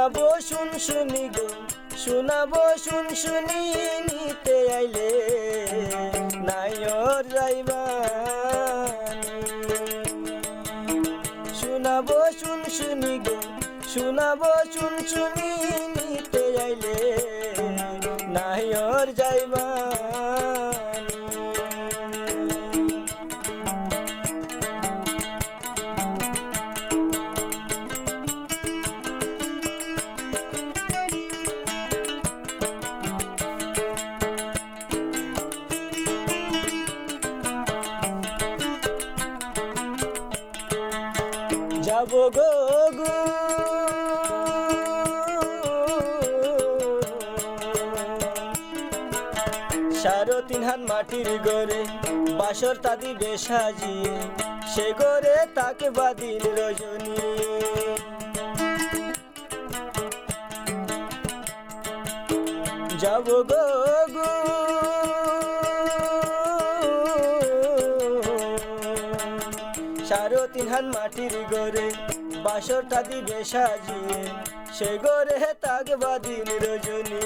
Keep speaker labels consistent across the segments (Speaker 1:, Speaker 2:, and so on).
Speaker 1: শোনাবো শুন শুনি গো, শোনাবো শুন শুনি, নিতে আইলে নাইর যাইবানি। শোনাবো শুন শুনি গো, শোনাবো শুন শুনি, নিতে আইলে নাইর যাইবানি। যাবো গো গো সারো তিন হাত মাটির গড়ে, বাসর তাদি বেশ সাজিয়ে, সে গড়ে তাকে বাদিল রজনী। যাবো গো গো সারো তিন হাত মাটির গড়ে, বাসরটা দিবে সাজিয়ে, সে গড়ে তাকে বাদিল রজনী।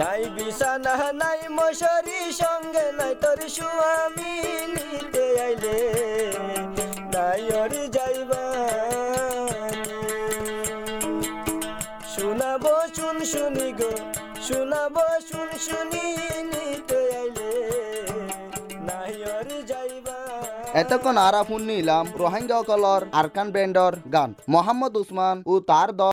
Speaker 1: নাই বিছানা নাই মশারি, সঙ্গে নাই তোর স্বামী, নিতে আইলে নাই ওর যাইবানি। শোনাবো শুন শুনি গো, শোনাবো শুন শুনি, নিতে আইলে নাই ওর যাইবানি।
Speaker 2: এতক্ষণ আরা শুনিলাম রোহিঙ্গা কলর আরকান ব্যান্ডর গান। মোহাম্মদ উসমান ও তার দল